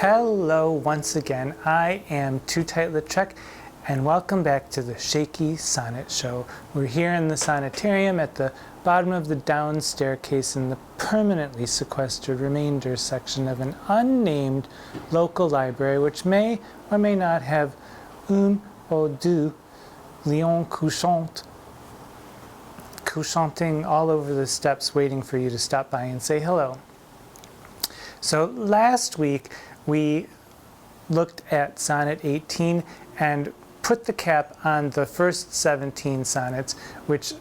Hello once again, I am Tootight Lautrec and welcome back to the Shakey Sonnet Show. We're here in the Sonnetarium at the bottom of the down staircase in the permanently sequestered remainder section of an unnamed local library which may or may not have un ou deux lions couchanting all over the steps waiting for you to stop by and say hello. So last week we looked at Sonnet 18 and put the cap on the first 17 sonnets, which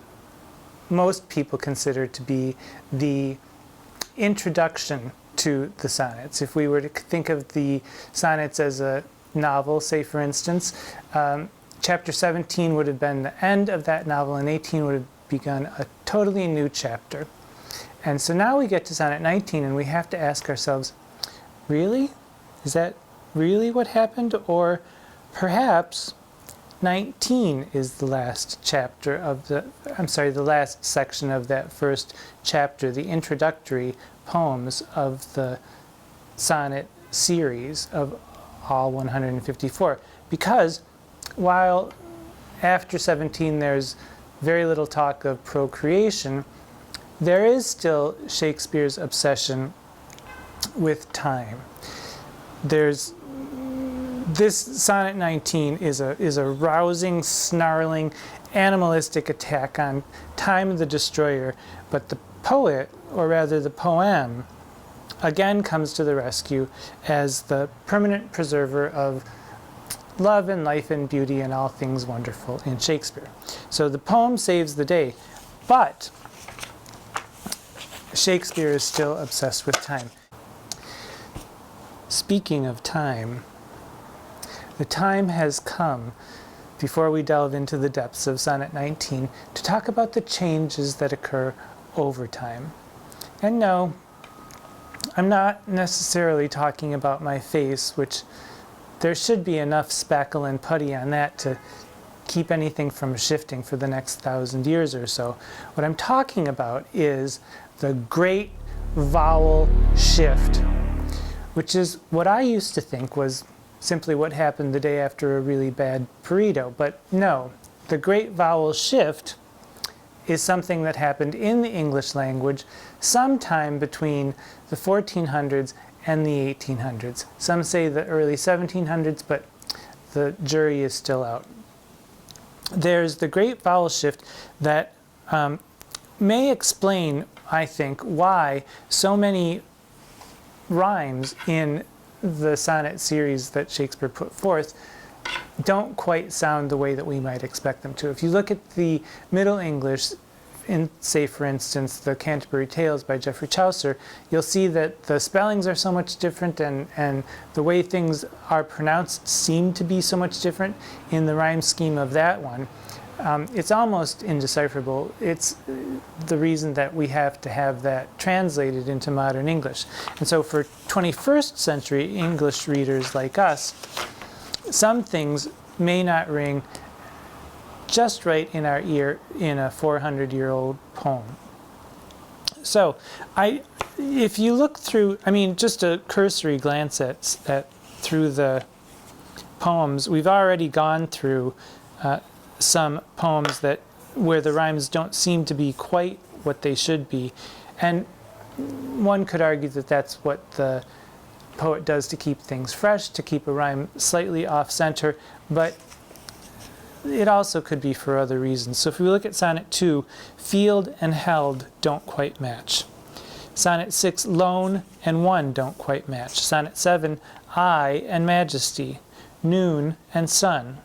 most people consider to be the introduction to the sonnets. If we were to think of the sonnets as a novel, say for instance, chapter 17 would have been the end of that novel and 18 would have begun a totally new chapter. And so now we get to Sonnet 19 and we have to ask ourselves, really? Is that really what happened? Or perhaps 19 is the last chapter of the last section of that first chapter, the introductory poems of the sonnet series of all 154. Because while after 17 there's very little talk of procreation, there is still Shakespeare's obsession with time. There's this Sonnet 19 is a rousing, snarling, animalistic attack on time the destroyer, but the poet, or rather the poem, again comes to the rescue as the permanent preserver of love and life and beauty and all things wonderful in Shakespeare. So the poem saves the day, but Shakespeare is still obsessed with time. Speaking of time, the time has come, before we delve into the depths of Sonnet 19, to talk about the changes that occur over time. And no, I'm not necessarily talking about my face, which there should be enough spackle and putty on that to keep anything from shifting for the next 1,000 years or so. What I'm talking about is the great vowel shift, which is what I used to think was simply what happened the day after a really bad burrito. But no, the great vowel shift is something that happened in the English language sometime between the 1400s and the 1800s. Some say the early 1700s, but the jury is still out. There's the great vowel shift that may explain, I think, why so many rhymes in the sonnet series that Shakespeare put forth don't quite sound the way that we might expect them to. If you look at the Middle English, in, say for instance, the Canterbury Tales by Geoffrey Chaucer, you'll see that the spellings are so much different and the way things are pronounced seem to be so much different in the rhyme scheme of that one. It's almost indecipherable. It's the reason that we have to have that translated into modern English. And so for 21st century English readers like us, some things may not ring just right in our ear in a 400-year-old poem. So if you look through, just a cursory glance at through the poems, we've already gone through some poems where the rhymes don't seem to be quite what they should be. And one could argue that that's what the poet does to keep things fresh, to keep a rhyme slightly off-center, but it also could be for other reasons. So if we look at Sonnet 2, field and held don't quite match. Sonnet 6, lone and one don't quite match. Sonnet 7, eye and majesty, noon and sun,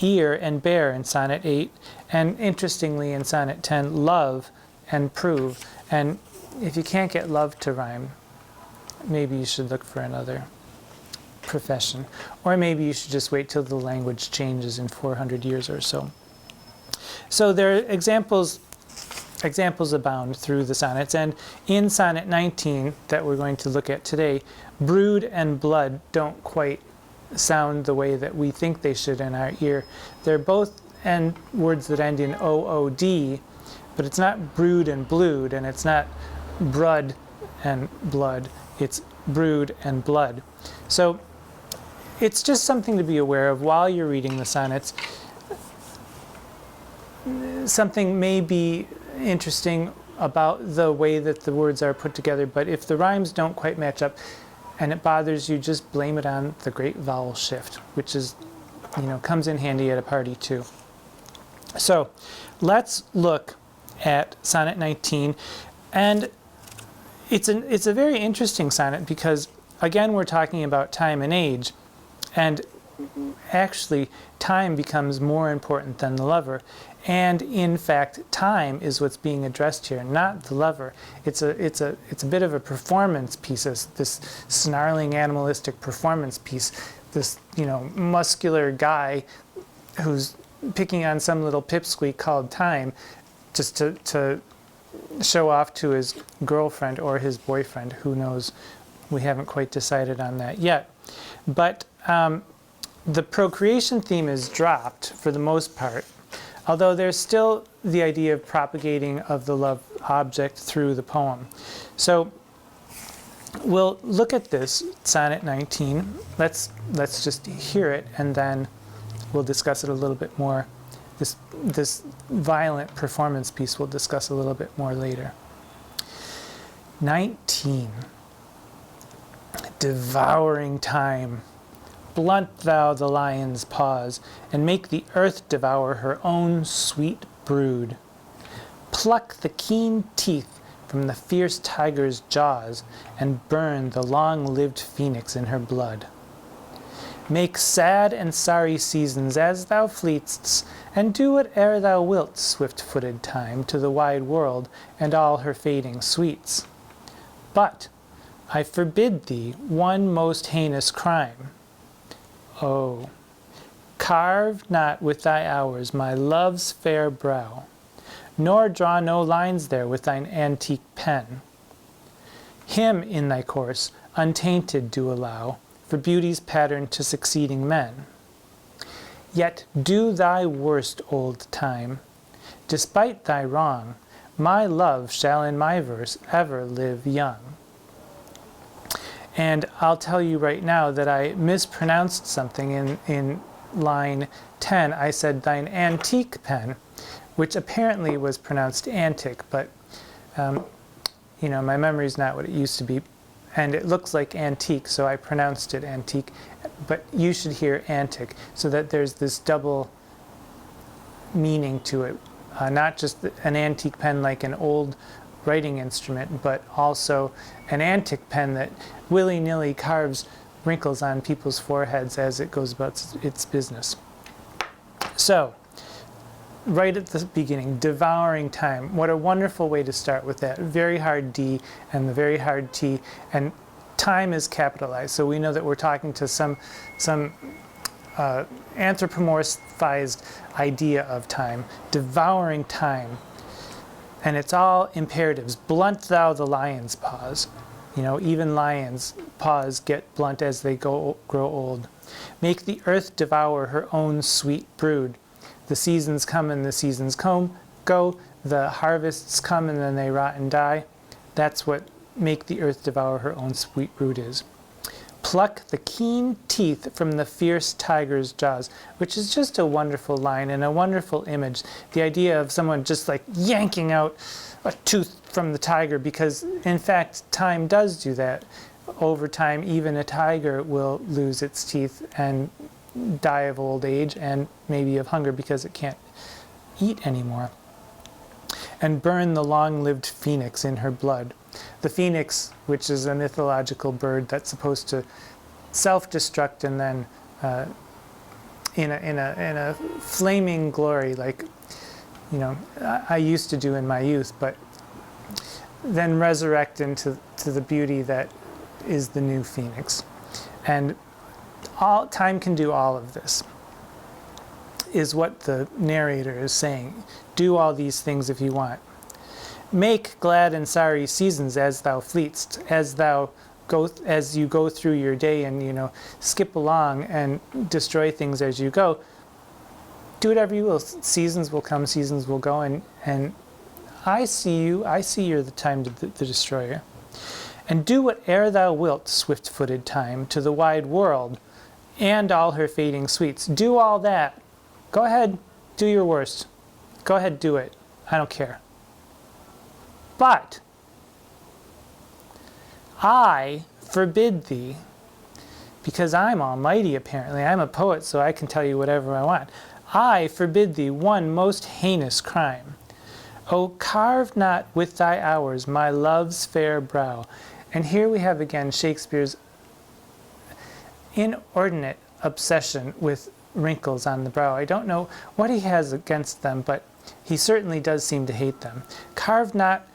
ear and bear in Sonnet 8, and interestingly in Sonnet 10, love and prove. And if you can't get love to rhyme, maybe you should look for another profession. Or maybe you should just wait till the language changes in 400 years or so. So there are examples abound through the sonnets, and in Sonnet 19 that we're going to look at today, brood and blood don't quite sound the way that we think they should in our ear. They're both words that end in OOD, but it's not brood and blued, and it's not brud and blood. It's brood, and blood. So it's just something to be aware of while you're reading the sonnets. Something may be interesting about the way that the words are put together, but if the rhymes don't quite match up and it bothers you, just blame it on the great vowel shift, which is, comes in handy at a party too. So let's look at Sonnet 19, and it's a very interesting sonnet because, again, we're talking about time and age, and actually time becomes more important than the lover. And in fact, time is what's being addressed here, not the lover. It's a bit of a performance piece, this snarling animalistic performance piece. This muscular guy who's picking on some little pipsqueak called time, just to show off to his girlfriend or his boyfriend. Who knows? We haven't quite decided on that yet. But the procreation theme is dropped for the most part, although there's still the idea of propagating of the love object through the poem. So we'll look at this, Sonnet 19. Let's just hear it, and then we'll discuss it a little bit more. This violent performance piece we'll discuss a little bit more later. 19. Devouring time. Blunt thou the lion's paws, and make the earth devour her own sweet brood. Pluck the keen teeth from the fierce tiger's jaws, and burn the long-lived phoenix in her blood. Make sad and sorry seasons as thou fleet'st, and do whate'er thou wilt, swift-footed time, to the wide world and all her fading sweets. But I forbid thee one most heinous crime. Oh, carve not with thy hours my love's fair brow, nor draw no lines there with thine antique pen. Him in thy course untainted do allow, for beauty's pattern to succeeding men. Yet do thy worst, old time. Despite thy wrong, my love shall in my verse ever live young. And I'll tell you right now that I mispronounced something in line 10. I said thine antique pen, which apparently was pronounced antic, but my memory's not what it used to be. And it looks like antique, so I pronounced it antique. But you should hear antic, so that there's this double meaning to it. Not just an antique pen like an old writing instrument, but also an antic pen that willy-nilly carves wrinkles on people's foreheads as it goes about its business. So, right at the beginning, devouring time. What a wonderful way to start with that very hard D and the very hard T, and time is capitalized, so we know that we're talking to some anthropomorphized idea of time. Devouring time. And it's all imperatives. Blunt thou the lion's paws. Even lions' paws get blunt as they grow old. Make the earth devour her own sweet brood. The seasons come and the seasons go. The harvests come and then they rot and die. That's what make the earth devour her own sweet brood is. Pluck the keen teeth from the fierce tiger's jaws, which is just a wonderful line and a wonderful image. The idea of someone just like yanking out a tooth from the tiger, because in fact time does do that. Over time, even a tiger will lose its teeth and die of old age and maybe of hunger because it can't eat anymore. And burn the long-lived phoenix in her blood. The phoenix, which is a mythological bird that's supposed to self-destruct and then in a flaming glory, like I used to do in my youth, but then resurrect into the beauty that is the new phoenix. And time can do all of this, is what the narrator is saying. Do all these things if you want. Make glad and sorry seasons as thou fleet'st, as you go through your day and skip along and destroy things as you go. Do whatever you will. Seasons will come, seasons will go, and I see you're the time to the destroyer. And do whate'er thou wilt, swift-footed time, to the wide world, and all her fading sweets. Do all that. Go ahead, do your worst. Go ahead, do it. I don't care. But I forbid thee, because I'm almighty apparently, I'm a poet, so I can tell you whatever I want. I forbid thee one most heinous crime. O carve not with thy hours my love's fair brow. And here we have again Shakespeare's inordinate obsession with wrinkles on the brow. I don't know what he has against them, but he certainly does seem to hate them. Carve not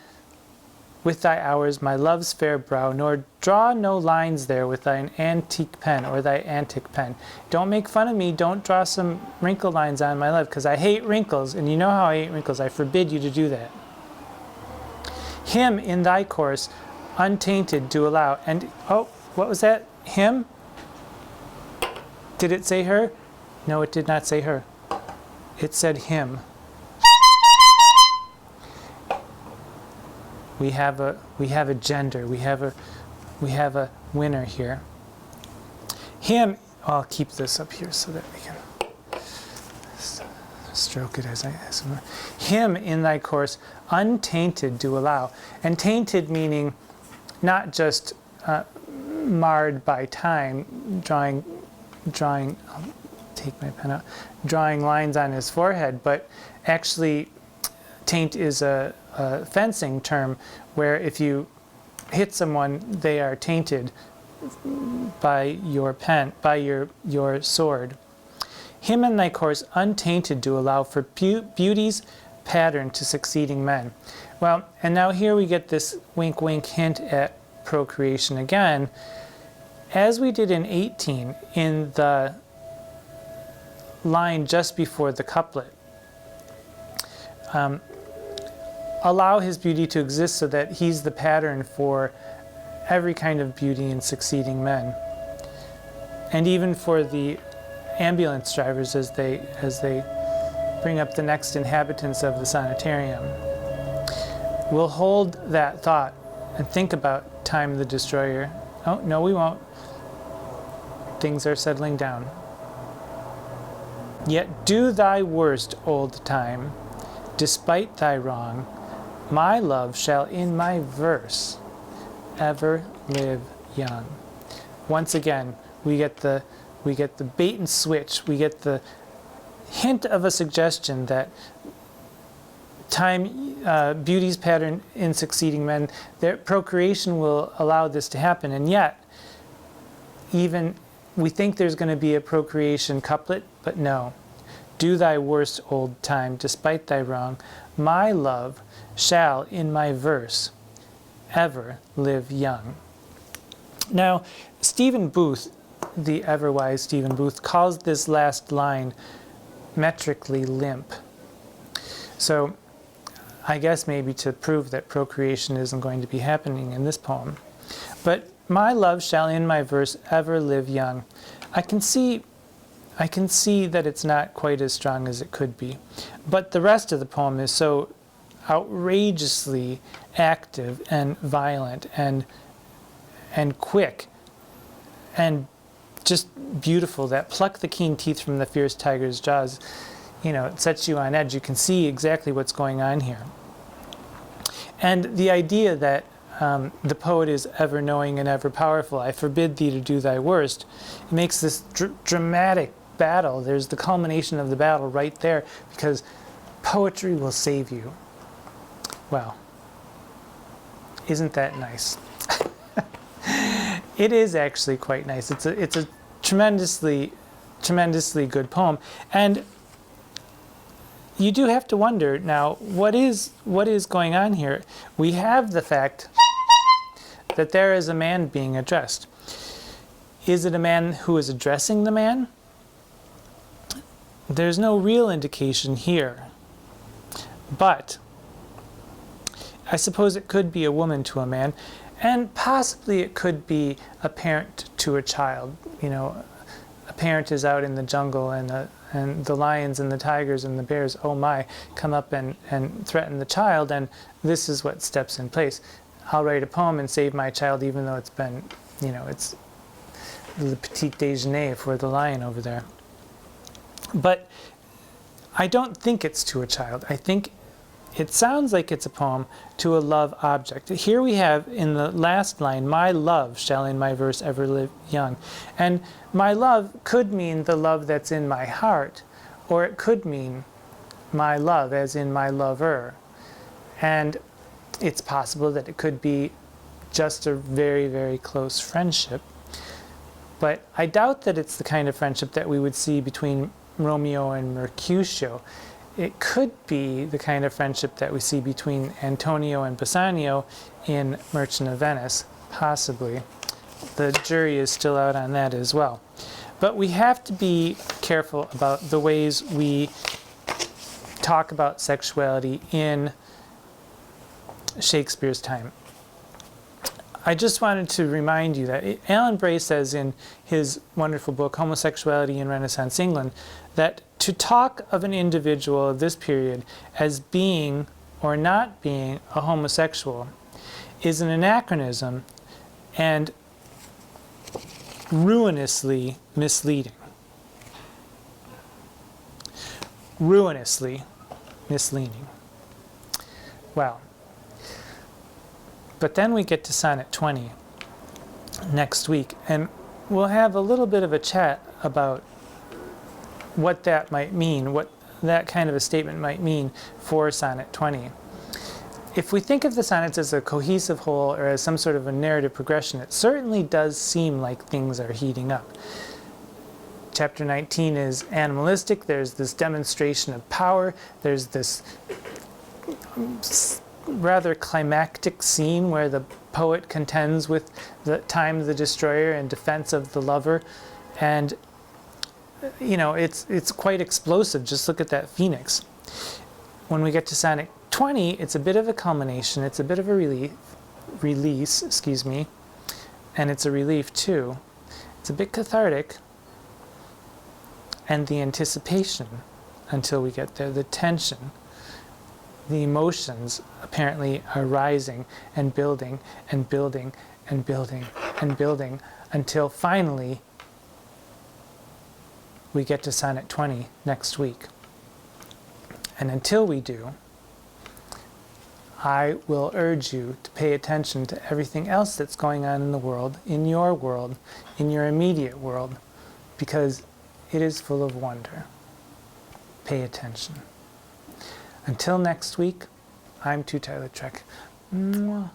with thy hours my love's fair brow, nor draw no lines there with thine antique pen or thy antic pen. Don't make fun of me. Don't draw some wrinkle lines on my love, because I hate wrinkles, and you know how I hate wrinkles. I forbid you to do that. Him in thy course untainted do allow. And, oh, what was that? Him? Did it say her? No, it did not say her. It said him. We have a gender. We have a winner here. Him. I'll keep this up here so that we can stroke it as I. Him in thy course untainted do allow, and tainted meaning not just marred by time, drawing. I'll take my pen out. Drawing lines on his forehead, but actually, taint is a fencing term where if you hit someone, they are tainted by your pen, by your sword. Him in thy course untainted do allow for beauty's pattern to succeeding men. Well, and now here we get this wink wink hint at procreation again, as we did in 18 in the line just before the couplet. Allow his beauty to exist so that he's the pattern for every kind of beauty in succeeding men, and even for the ambulance drivers as they bring up the next inhabitants of the Sonnetarium. We'll hold that thought and think about Time the Destroyer. Oh, no, we won't. Things are settling down. Yet do thy worst, old time, despite thy wrong. My love shall in my verse ever live young. Once again, we get the bait and switch. We get the hint of a suggestion that time, beauty's pattern in succeeding men, their procreation will allow this to happen. And yet, even we think there's going to be a procreation couplet, but no. Do thy worst, old time, despite thy wrong. My love shall in my verse ever live young. Now, Stephen Booth, the ever-wise Stephen Booth, calls this last line metrically limp. So I guess maybe to prove that procreation isn't going to be happening in this poem. But my love shall in my verse ever live young. I can see that it's not quite as strong as it could be. But the rest of the poem is so outrageously active and violent and quick and just beautiful that pluck the keen teeth from the fierce tiger's jaws. You know, it sets you on edge. You can see exactly what's going on here. And the idea that the poet is ever knowing and ever powerful, I forbid thee to do thy worst, it makes this dramatic battle. There's the culmination of the battle right there, because poetry will save you. Well, isn't that nice? It is actually quite nice. It's a tremendously good poem. And you do have to wonder now, what is going on here? We have the fact that there is a man being addressed. Is it a man who is addressing the man? There's no real indication here. But I suppose it could be a woman to a man, and possibly it could be a parent to a child. You know, a parent is out in the jungle, and the lions and the tigers and the bears, oh my, come up and threaten the child, and this is what steps in place. I'll write a poem and save my child, even though it's been, it's the petit déjeuner for the lion over there. But I don't think it's to a child. I think it sounds like it's a poem to a love object. Here we have in the last line, my love shall in my verse ever live young. And my love could mean the love that's in my heart, or it could mean my love as in my lover. And it's possible that it could be just a very, very close friendship. But I doubt that it's the kind of friendship that we would see between Romeo and Mercutio. It could be the kind of friendship that we see between Antonio and Bassanio in Merchant of Venice, possibly. The jury is still out on that as well. But we have to be careful about the ways we talk about sexuality in Shakespeare's time. I just wanted to remind you that Alan Bray says in his wonderful book, Homosexuality in Renaissance England, that to talk of an individual of this period as being or not being a homosexual is an anachronism and ruinously misleading. Ruinously misleading. Well, but then we get to Sonnet 20 next week, and we'll have a little bit of a chat about what that might mean, what that kind of a statement might mean for Sonnet 20. If we think of the sonnets as a cohesive whole or as some sort of a narrative progression, it certainly does seem like things are heating up. Chapter 19 is animalistic. There's this demonstration of power. There's this rather climactic scene where the poet contends with the Time the Destroyer in defense of the lover. And it's quite explosive. Just look at that phoenix. When we get to Sonnet 20, it's a bit of a culmination. It's a bit of a release, and it's a relief too. It's a bit cathartic. And the anticipation until we get there, the tension, the emotions apparently are rising and building and building and building and building until finally we get to Sonnet 20 next week. And until we do, I will urge you to pay attention to everything else that's going on in the world, in your immediate world, because it is full of wonder. Pay attention. Until next week, I'm Tootight Lautrec. Mwah.